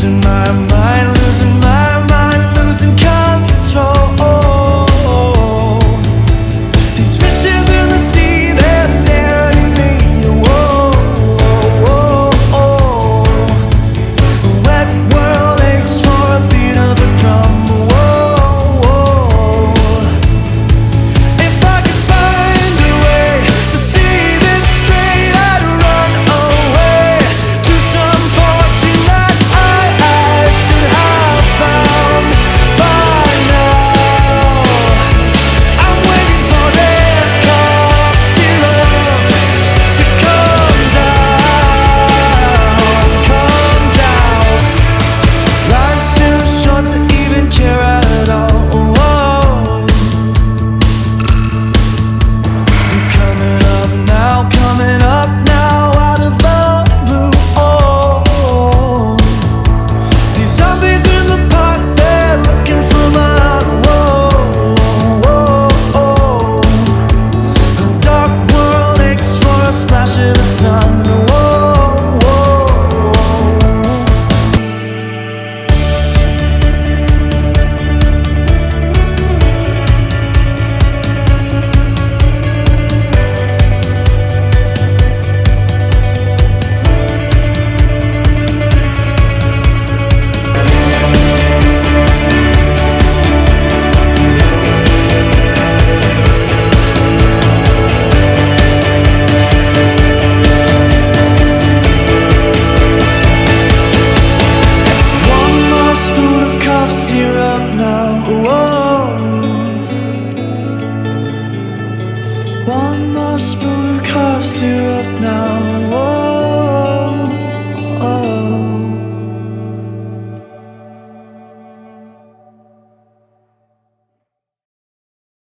losing my mind, losing my mind, losing control. These fishes in the sea, they're staring at me. Whoa, whoa, whoa. The wet world aches for a beat of a drum. Whoa, whoa. If I could find a way to see this straight, I'd run away to some fortune that I should have found by now. I'm waiting for this cough syrup to come down. Life's too short to even care at all. Coming up now, out of the blue. Oh, these zombies in the park, they're looking for mine. Whoa, whoa, whoa. A dark world aches for a splash of the sun. Whoa, whoa. One more spoon of cough syrup now. Whoa. One more spoon of cough syrup now.